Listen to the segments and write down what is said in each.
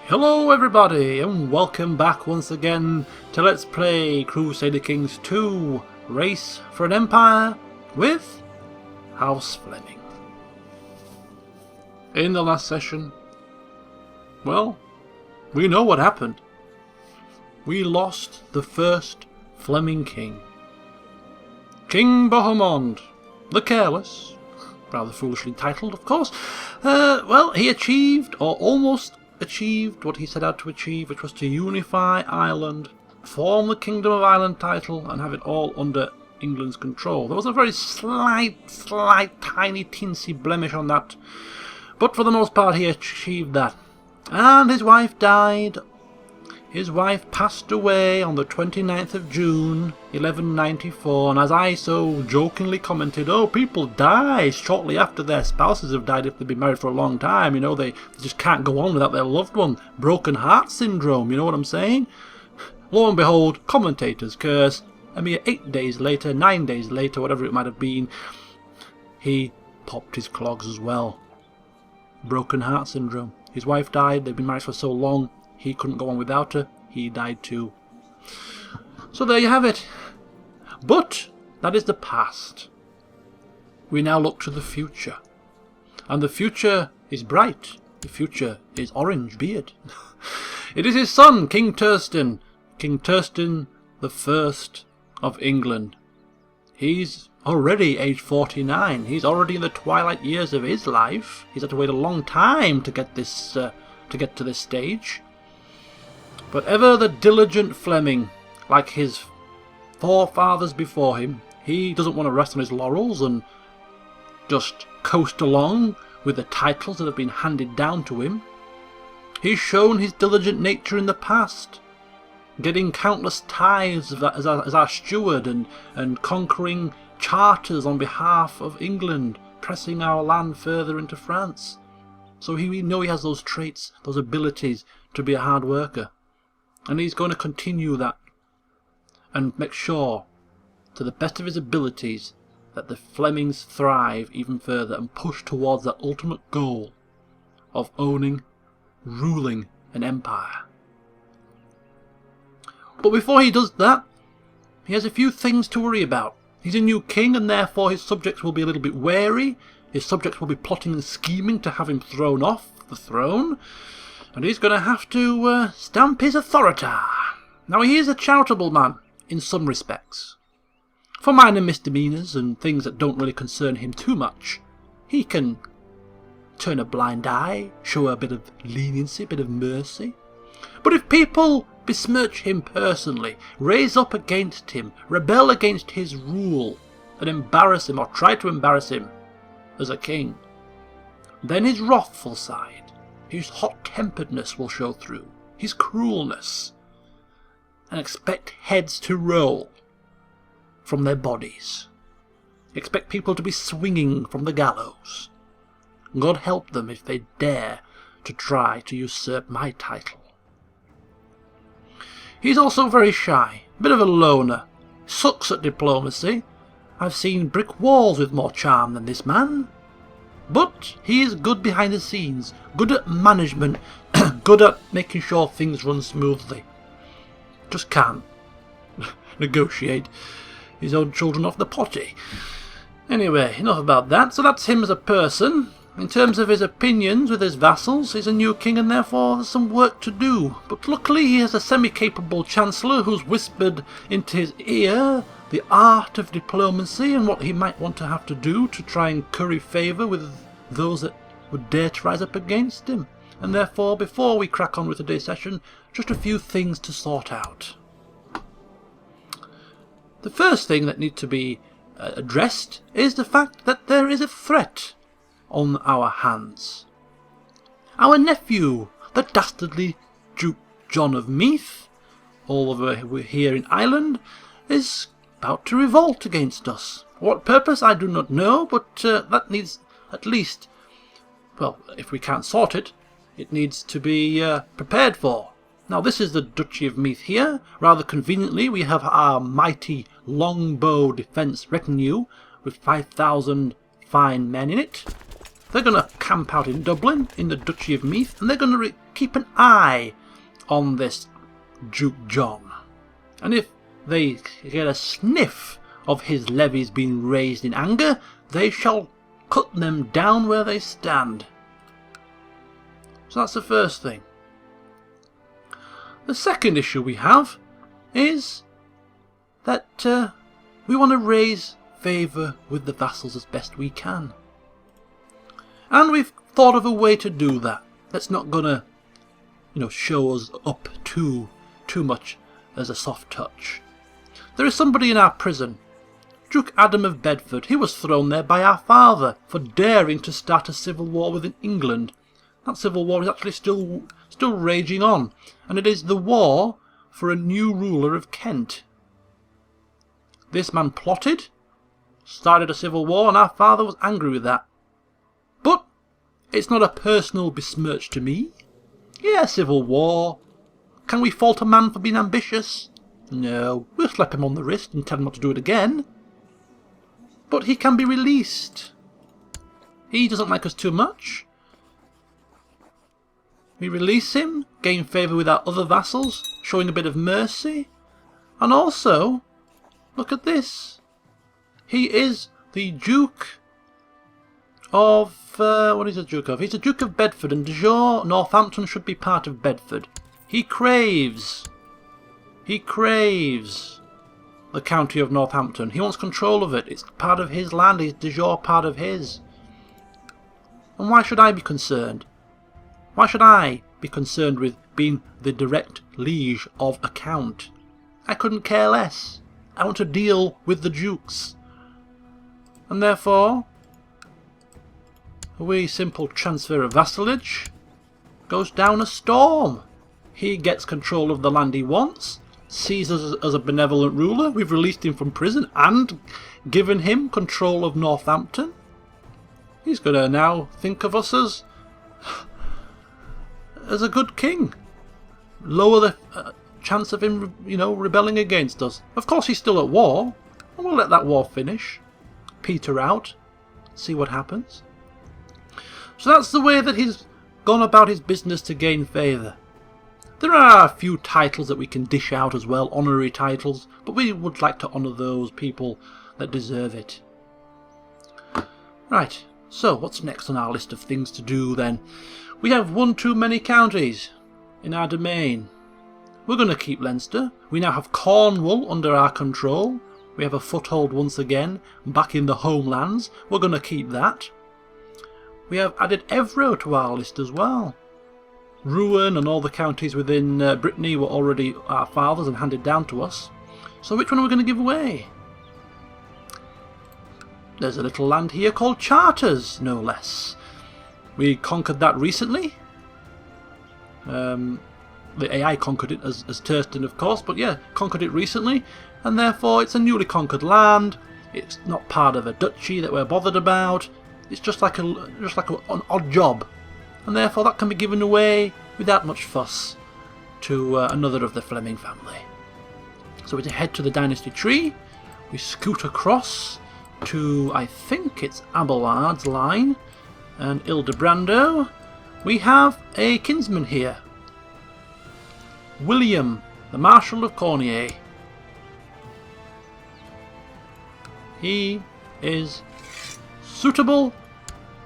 Hello everybody and welcome back once again to Let's Play Crusader Kings 2 Race for an Empire with House Fleming. In the last session, well, we know what happened. We lost the first Fleming king. King Bohemond, the Careless, rather foolishly titled of course. Well, he achieved, or almost achieved, what he set out to achieve, which was to unify Ireland, form the Kingdom of Ireland title, and have it all under England's control. There was a very slight, tiny, teensy blemish on that, but for the most part he achieved that. And his wife died. His wife passed away on the 29th of June, 1194, and as I so jokingly commented, oh, people die shortly after their spouses have died if they've been married for a long time, you know, they just can't go on without their loved one. Broken heart syndrome, you know what I'm saying? Lo and behold, commentators curse, a mere 8 days later, 9 days later, whatever it might have been, he popped his clogs as well. Broken heart syndrome. His wife died, they'd been married for so long, he couldn't go on without her, he died too. So there you have it. But that is the past. We now look to the future. And the future is bright. The future is orange beard. It is his son, King Thursten. King Thursten the First of England. He's already age 49. He's already in the twilight years of his life. He's had to wait a long time to get this to this stage. But ever the diligent Fleming, like his forefathers before him, he doesn't want to rest on his laurels and just coast along with the titles that have been handed down to him. He's shown his diligent nature in the past, getting countless tithes as our steward and conquering charters on behalf of England, pressing our land further into France. So we know he has those traits, those abilities to be a hard worker. And he's going to continue that and make sure, to the best of his abilities, that the Flemings thrive even further and push towards that ultimate goal of owning, ruling an empire. But before he does that, he has a few things to worry about. He's a new king and therefore his subjects will be a little bit wary. His subjects will be plotting and scheming to have him thrown off the throne. And he's going to have to stamp his authority. Now he is a charitable man in some respects. For minor misdemeanours and things that don't really concern him too much, he can turn a blind eye, show a bit of leniency, a bit of mercy. But if people besmirch him personally, raise up against him, rebel against his rule, and embarrass him or try to embarrass him as a king, then his wrathful side, his hot-temperedness will show through, his cruelness, and expect heads to roll from their bodies. Expect people to be swinging from the gallows. God help them if they dare to try to usurp my title. He's also very shy, a bit of a loner, sucks at diplomacy. I've seen brick walls with more charm than this man. But he is good behind the scenes, good at management, good at making sure things run smoothly. Just can't negotiate his own children off the potty. Anyway, enough about that. So that's him as a person. In terms of his opinions with his vassals, he's a new king and therefore there's some work to do. But luckily he has a semi-capable chancellor who's whispered into his ear the art of diplomacy and what he might want to have to do to try and curry favour with those that would dare to rise up against him. And therefore, before we crack on with today's session, just a few things to sort out. The first thing that needs to be addressed is the fact that there is a threat on our hands. Our nephew, the dastardly Duke John of Meath, all over here in Ireland, is about to revolt against us. For what purpose I do not know, but that needs at least, well, if we can't sort it, it needs to be prepared for. Now this is the Duchy of Meath here. Rather conveniently we have our mighty longbow defence retinue with 5,000 fine men in it. They're going to camp out in Dublin, in the Duchy of Meath, and they're going to keep an eye on this Duke John. And if they get a sniff of his levies being raised in anger, they shall cut them down where they stand. So that's the first thing. The second issue we have is that we want to raise favour with the vassals as best we can. And we've thought of a way to do that. That's not going to, show us up too much as a soft touch. There is somebody in our prison, Duke Adam of Bedford. He was thrown there by our father for daring to start a civil war within England. That civil war is actually still raging on, and it is the war for a new ruler of Kent. This man plotted, started a civil war, and our father was angry with that. But it's not a personal besmirch to me. Yeah, civil war. Can we fault a man for being ambitious? No, we'll slap him on the wrist and tell him not to do it again. But he can be released. He doesn't like us too much. We release him, gain favour with our other vassals, showing a bit of mercy. And also, look at this. He is the Duke of... what is the Duke of? He's the Duke of Bedford, and de jure Northampton should be part of Bedford. He craves the county of Northampton. He wants control of it. It's part of his land. It's de jure part of his. And why should I be concerned? Why should I be concerned with being the direct liege of a count? I couldn't care less. I want to deal with the dukes. And therefore, a wee simple transfer of vassalage goes down a storm. He gets control of the land he wants, sees us as a benevolent ruler. We've released him from prison and given him control of Northampton. He's going to now think of us as a good king. Lower the chance of him, rebelling against us. Of course, he's still at war, and we'll let that war finish, peter out, see what happens. So that's the way that he's gone about his business to gain favour. There are a few titles that we can dish out as well, honorary titles, but we would like to honour those people that deserve it. Right, so what's next on our list of things to do then? We have one too many counties in our domain. We're going to keep Leinster. We now have Cornwall under our control. We have a foothold once again back in the homelands. We're going to keep that. We have added Evro to our list as well. Rouen and all the counties within Brittany were already our fathers and handed down to us. So which one are we going to give away? There's a little land here called Charters, no less. We conquered that recently. The AI conquered it as Thursten, of course, but yeah, conquered it recently, and therefore it's a newly conquered land. It's not part of a duchy that we're bothered about. It's just like an odd job, and therefore that can be given away without much fuss to another of the Fleming family. So we head to the dynasty tree. We scoot across to, I think it's Abelard's line, and Ildebrando. We have a kinsman here, William, the Marshal of Cornier. He is suitable,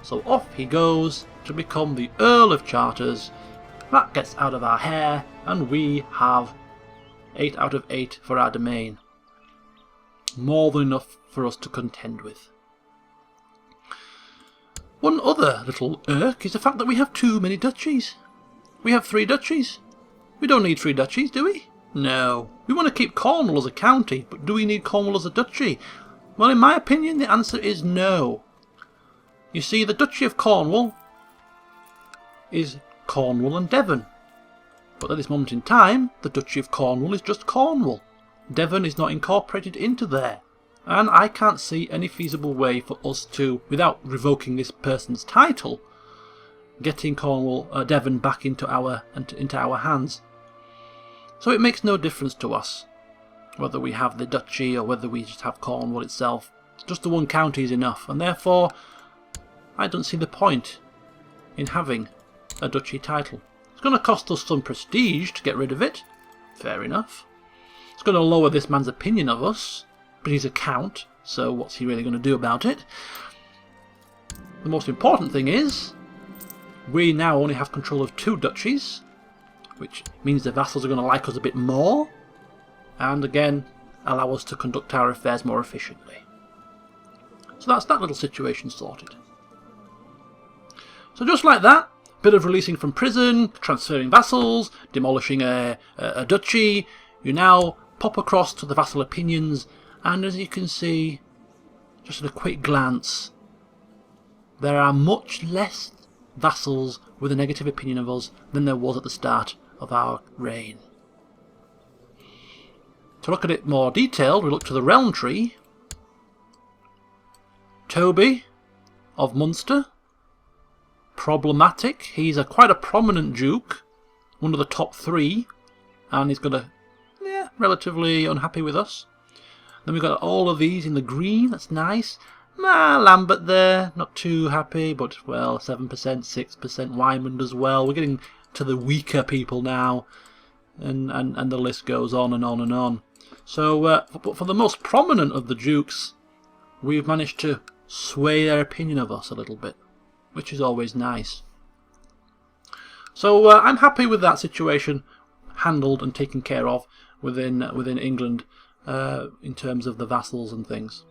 so off he goes to become the Earl of Charters. That gets out of our hair, and we have 8 out of 8 for our domain. More than enough for us to contend with. One other little irk is the fact that we have too many duchies. We have 3 duchies. We don't need 3 duchies, do we? No. We want to keep Cornwall as a county, but do we need Cornwall as a duchy? Well, in my opinion, the answer is no. You see, the Duchy of Cornwall is Cornwall and Devon. But at this moment in time, the Duchy of Cornwall is just Cornwall. Devon is not incorporated into there. And I can't see any feasible way for us to, without revoking this person's title, getting Devon back into our hands. So it makes no difference to us whether we have the duchy or whether we just have Cornwall itself. Just the one county is enough, and therefore I don't see the point in having a duchy title. It's going to cost us some prestige to get rid of it. Fair enough. It's going to lower this man's opinion of us, but he's a count, so what's he really going to do about it? The most important thing is, we now only have control of 2 duchies, which means the vassals are going to like us a bit more, and again, allow us to conduct our affairs more efficiently. So that's that little situation sorted. So just like that, bit of releasing from prison, transferring vassals, demolishing a duchy, you now pop across to the vassal opinions, and as you can see, just at a quick glance, there are much less vassals with a negative opinion of us than there was at the start of our reign. To look at it more detailed, we look to the realm tree. Toby of Munster, problematic. He's quite a prominent duke, one of the top 3, and he's got relatively unhappy with us. Then we've got all of these in the green, that's nice. Lambert there, not too happy, but well, 7%, 6%, Wymond as well. We're getting to the weaker people now, and the list goes on and on and on. So, but for the most prominent of the dukes, we've managed to sway their opinion of us a little bit, which is always nice. So I'm happy with that situation handled and taken care of within England in terms of the vassals and things.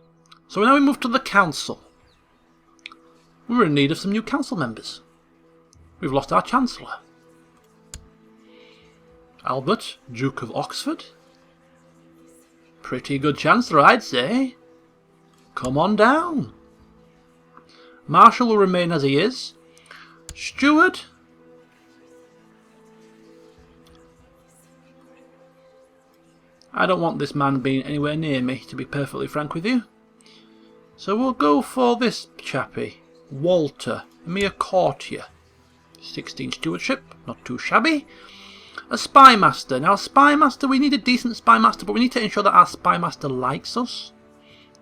So now we move to the council. We're in need of some new council members. We've lost our Chancellor. Albert, Duke of Oxford. Pretty good Chancellor, I'd say. Come on down. Marshal will remain as he is. Steward. I don't want this man being anywhere near me, to be perfectly frank with you. So we'll go for this chappie. Walter, a mere courtier. 16 stewardship, not too shabby. A spy master. Now, a spy master, we need a decent spy master, but we need to ensure that our spy master likes us.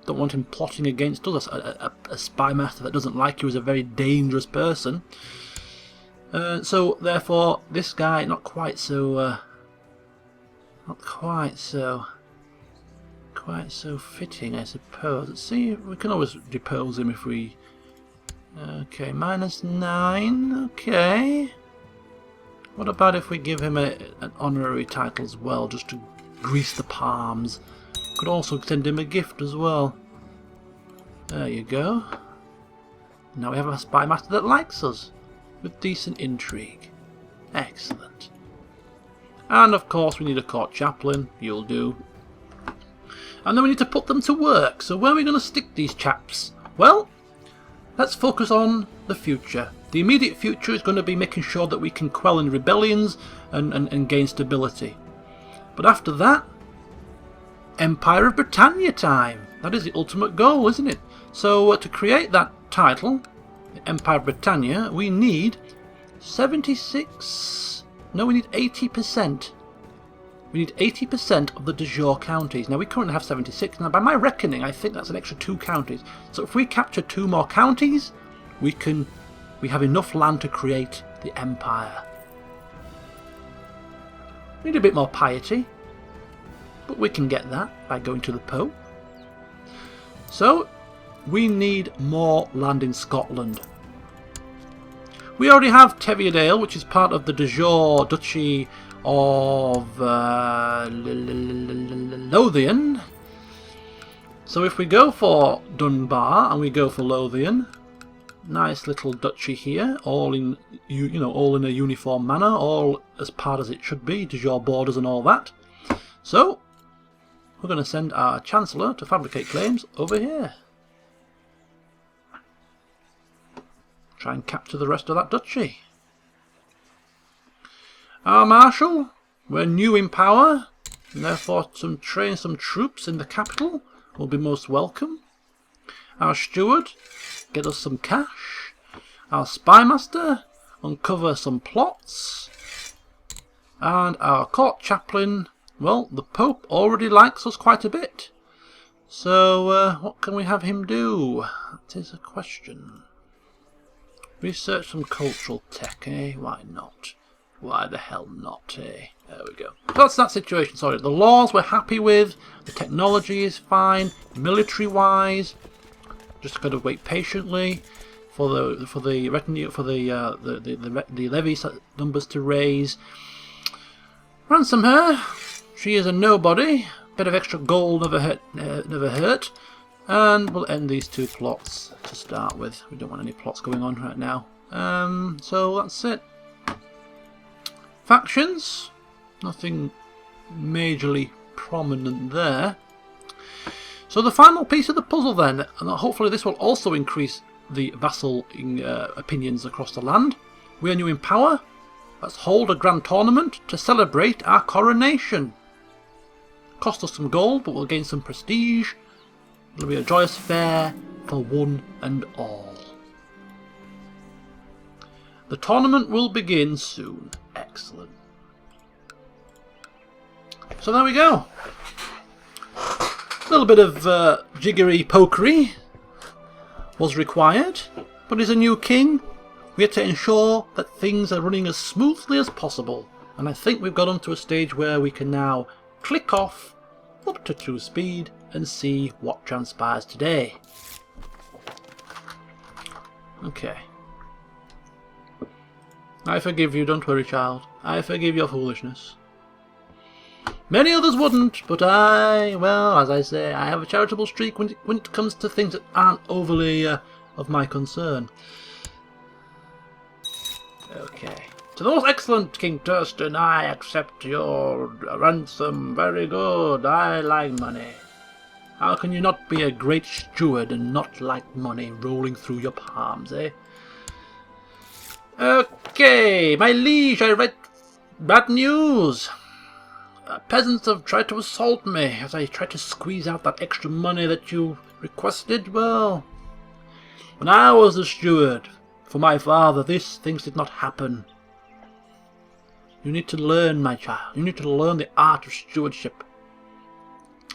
Don't want him plotting against us. A spy master that doesn't like you is a very dangerous person. So, therefore, this guy, not quite so fitting, I suppose. Let's see, we can always depose him if we... Okay, -9, okay. What about if we give him an honorary title as well, just to grease the palms? Could also send him a gift as well. There you go. Now we have a spy master that likes us, with decent intrigue. Excellent. And of course we need a court chaplain, you'll do. And then we need to put them to work, so where are we going to stick these chaps? Well, let's focus on the future. The immediate future is going to be making sure that we can quell any rebellions and gain stability. But after that, Empire of Britannia time. That is the ultimate goal, isn't it? So to create that title, the Empire of Britannia, we need 76... No, we need 80%. We need 80% of the de jure counties. Now, we currently have 76. Now, by my reckoning, I think that's an extra 2 counties. So if we capture 2 more counties, we have enough land to create the empire. We need a bit more piety, but we can get that by going to the Pope. So, we need more land in Scotland. We already have Tevierdale, which is part of the de jure Duchy of Lothian. So if we go for Dunbar and we go for Lothian, nice little duchy here, all in all in a uniform manner, all as part as it should be, de jure borders and all that. So we're going to send our Chancellor to fabricate claims over here. Try and capture the rest of that duchy. Our Marshal, we're new in power, and therefore train some troops in the capital will be most welcome. Our Steward, get us some cash. Our Spymaster, uncover some plots. And our Court Chaplain, well, the Pope already likes us quite a bit. So, what can we have him do? That is a question. Research some cultural tech, eh? Why not? Why the hell not, eh? There we go. So that's that situation, sorry. The laws we're happy with, the technology is fine, military-wise, just got to wait patiently for the retinue, for the levy numbers to raise. Ransom her. She is a nobody. Bit of extra gold never hurt. And we'll end these two plots to start with. We don't want any plots going on right now. So that's it. Factions. Nothing majorly prominent there. So the final piece of the puzzle then, and hopefully this will also increase the vassal opinions across the land. We are new in power. Let's hold a grand tournament to celebrate our coronation. Cost us some gold, but we'll gain some prestige. It'll be a joyous fair for one and all. The tournament will begin soon. Excellent. So there we go. A little bit of jiggery pokery was required, but as a new king, we had to ensure that things are running as smoothly as possible, and I think we've got onto a stage where we can now click off up to true speed and see what transpires today. Okay. I forgive you, don't worry, child. I forgive your foolishness. Many others wouldn't, but well, as I say, I have a charitable streak when it comes to things that aren't overly of my concern. Okay. To the most excellent King Thursten, I accept your ransom. Very good. I like money. How can you not be a great steward and not like money rolling through your palms, eh? Okay, my liege, I read bad news. Peasants have tried to assault me as I tried to squeeze out that extra money that you requested. Well, when I was the steward for my father, these things did not happen. You need to learn, my child. You need to learn the art of stewardship.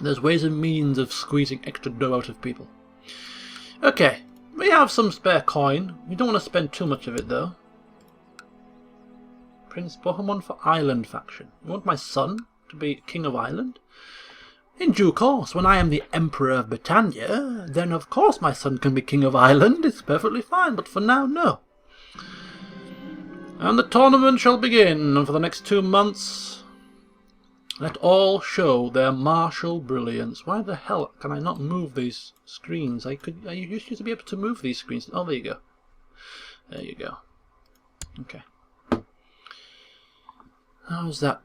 There's ways and means of squeezing extra dough out of people. Okay, we have some spare coin. We don't want to spend too much of it, though. Prince Bohemond for Island faction. You want my son to be King of Ireland? In due course, when I am the Emperor of Britannia, then of course my son can be King of Ireland. It's perfectly fine, but for now, no. And the tournament shall begin, and for the next 2 months, let all show their martial brilliance. Why the hell can I not move these screens? I used to be able to move these screens. Oh, there you go. There you go. Okay. How's that?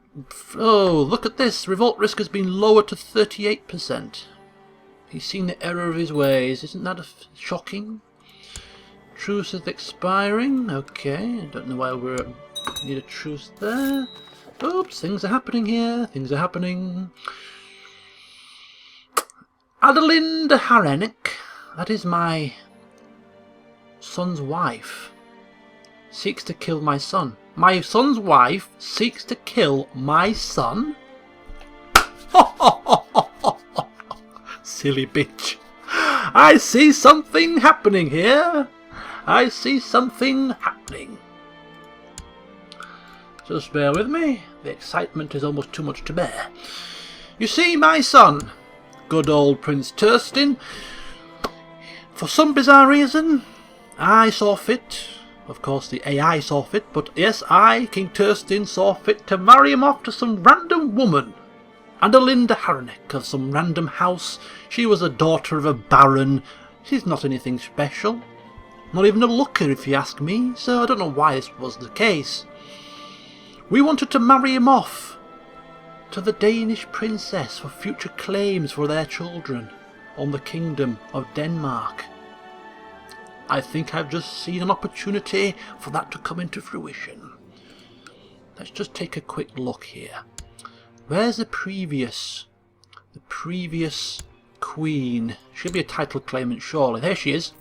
Oh, look at this. Revolt risk has been lowered to 38%. He's seen the error of his ways. Isn't that shocking? Truce is expiring. Okay, I don't know why we need a truce there. Oops, things are happening here. Things are happening. Adeline de Harenik, that is my son's wife, seeks to kill my son. My son's wife seeks to kill my son? Silly bitch. I see something happening here. I see something happening. Just bear with me. The excitement is almost too much to bear. You see, my son, good old Prince Thursten, for some bizarre reason, I saw fit. Of course, the AI saw fit, but yes, I, King Thursten, saw fit to marry him off to some random woman. Adeline de Harenik of some random house. She was a daughter of a baron. She's not anything special. Not even a looker, if you ask me, so I don't know why this was the case. We wanted to marry him off to the Danish Princess for future claims for their children on the Kingdom of Denmark. I think I've just seen an opportunity for that to come into fruition. Let's just take a quick look here. Where's the previous queen? She'll be a title claimant, surely. There she is.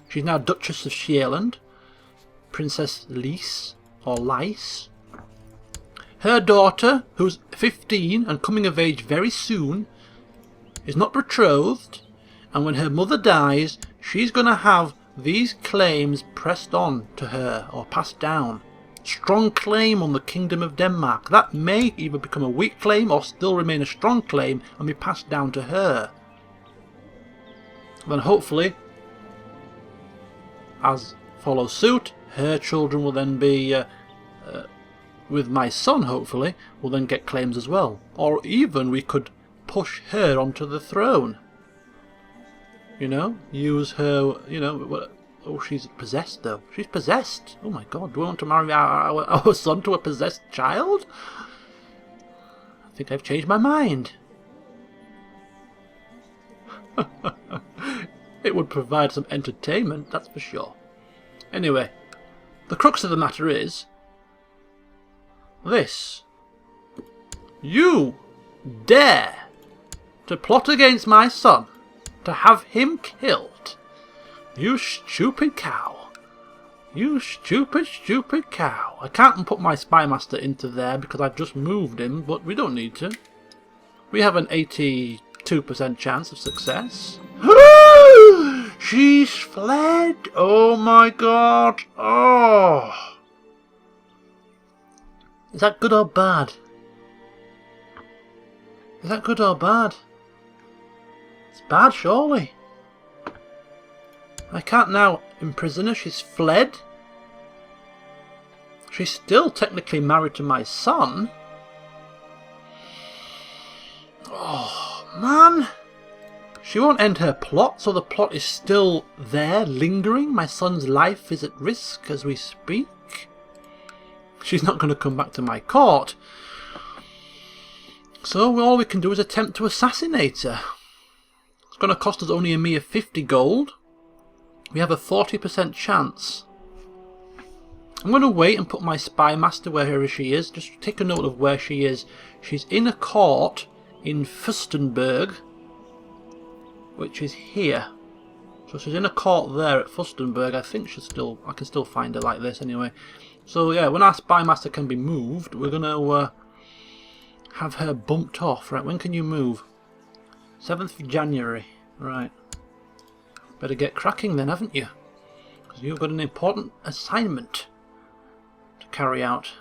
She's now Duchess of Sheerland, Princess Lise, or Lice. Her daughter, who's 15 and coming of age very soon, is not betrothed, and when her mother dies, she's going to have these claims pressed on to her or passed down. Strong claim on the Kingdom of Denmark. That may either become a weak claim or still remain a strong claim and be passed down to her. Then hopefully, as follows suit, her children will then be, with my son hopefully, will then get claims as well. Or even we could push her onto the throne. You know, use her, you know, oh, she's possessed though. She's possessed. Oh my god, do we want to marry our son to a possessed child? I think I've changed my mind. It would provide some entertainment, that's for sure. Anyway, the crux of the matter is this. You dare to plot against my son, to have him killed. You stupid cow. You stupid, stupid cow. I can't put my spy master into there because I've just moved him, but we don't need to. We have an 82% chance of success. She's fled. Oh my god. Oh. Is that good or bad? Is that good or bad? It's bad, surely. I can't now imprison her. She's fled. She's still technically married to my son. Oh, man. She won't end her plot, so the plot is still there, lingering. My son's life is at risk as we speak. She's not going to come back to my court. So all we can do is attempt to assassinate her. It's going to cost us only a mere 50 gold. We have a 40% chance. I'm going to wait and put my spy master wherever she is. Just take a note of where she is. She's in a court in Thursten, which is here. So she's in a court there at Thursten. I think I can still find her like this anyway. So yeah, when our spy master can be moved, we're going to have her bumped off. Right, when can you move? 7th of January. Right. Better get cracking then, haven't you? Because you've got an important assignment to carry out.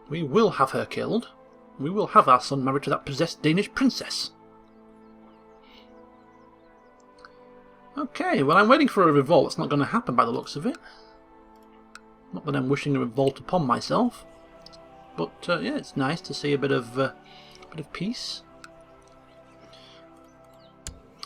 We will have her killed. We will have our son married to that possessed Danish princess. Okay, well I'm waiting for a revolt. It's not going to happen by the looks of it. Not that I'm wishing a revolt upon myself. But yeah, it's nice to see a bit of peace.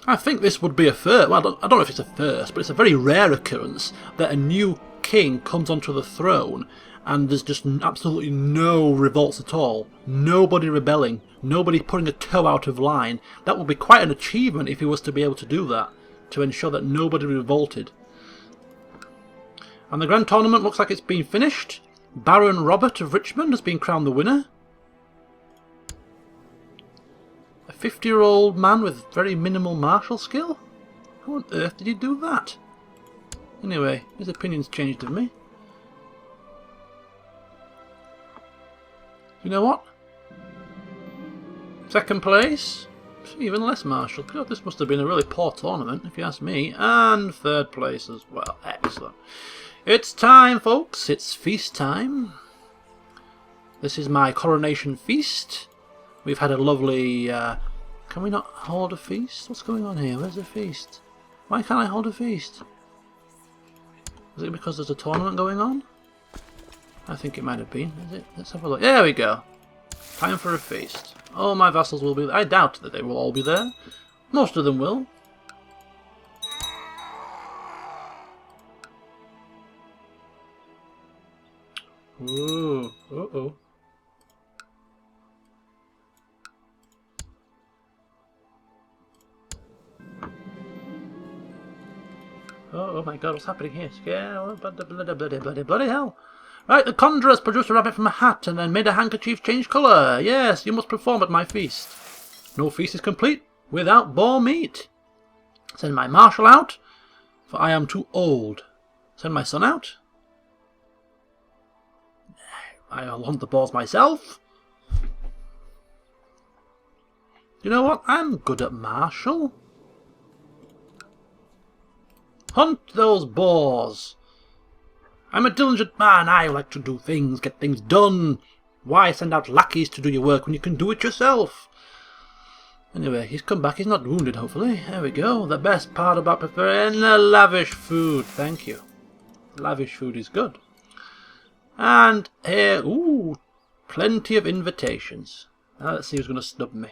I think this would be a first. Well, I don't know if it's a first, but it's a very rare occurrence that a new king comes onto the throne and there's just absolutely no revolts at all. Nobody rebelling. Nobody putting a toe out of line. That would be quite an achievement if he was to be able to do that, to ensure that nobody revolted. And the Grand Tournament looks like it's been finished. Baron Robert of Richmond has been crowned the winner. A 50-year-old man with very minimal martial skill? How on earth did he do that? Anyway, his opinion's changed of me. You know what? Second place? Even less martial. God, this must have been a really poor tournament, if you ask me. And third place as well. Excellent. It's time, folks. It's feast time. This is my coronation feast. We've had a lovely... can we not hold a feast? What's going on here? Where's the feast? Why can't I hold a feast? Is it because there's a tournament going on? I think it might have been. Is it? Let's have a look. There we go. Time for a feast. All my vassals will be there. I doubt that they will all be there. Most of them will. Ooh. Uh-oh. Oh my god, what's happening here? Yeah, bloody hell. Right, the conjurers produced a rabbit from a hat and then made a handkerchief change colour. Yes, you must perform at my feast. No feast is complete without boar meat. Send my marshal out, for I am too old. Send my son out. I'll hunt the boars myself. You know what? I'm good at martial. Hunt those boars! I'm a diligent man, I like to do things, get things done. Why send out lackeys to do your work when you can do it yourself? Anyway, he's come back, he's not wounded, hopefully. There we go. The best part about preparing lavish food. Thank you. Lavish food is good. And here, ooh, plenty of invitations. Now let's see who's going to snub me.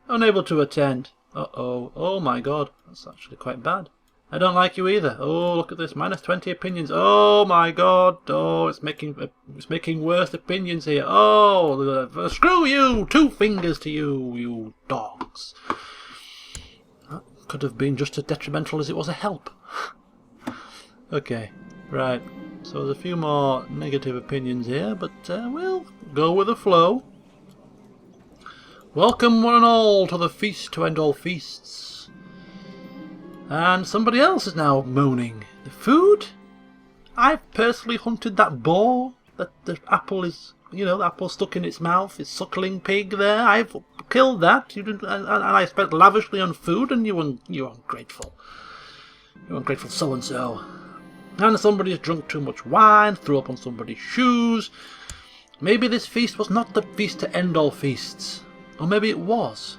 Unable to attend. Uh-oh. Oh my god. That's actually quite bad. I don't like you either. Oh, look at this. Minus 20 opinions. Oh my god. Oh, it's making worse opinions here. Oh, screw you. 2 fingers to you, you dogs. That could have been just as detrimental as it was a help. Okay, right. So there's a few more negative opinions here, but we'll go with the flow. Welcome one and all to the feast to end all feasts. And somebody else is now moaning. The food? I've personally hunted that boar. That the apple is, you know, the apple stuck in its mouth. It's suckling pig there. I've killed that. You didn't, and I spent lavishly on food, and you ungrateful. You ungrateful so-and-so. And somebody's drunk too much wine, threw up on somebody's shoes. Maybe this feast was not the feast to end all feasts. Or maybe it was.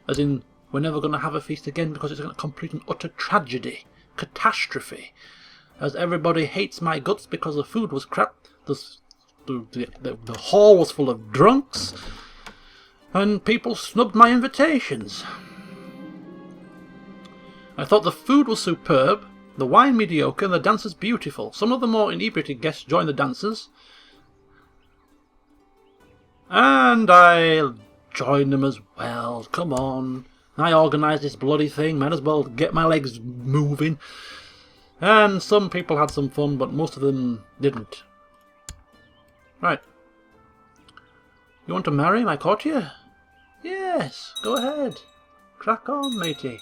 As in, we're never going to have a feast again because it's going to complete an utter tragedy, catastrophe. As everybody hates my guts because the food was crap, the hall was full of drunks, and people snubbed my invitations. I thought the food was superb, the wine mediocre, and the dancers beautiful. Some of the more inebriated guests joined the dancers, and I joined them as well. Come on. I organised this bloody thing, might as well get my legs moving. And some people had some fun, but most of them didn't. Right. You want to marry my courtier? Yes, go ahead. Crack on, matey.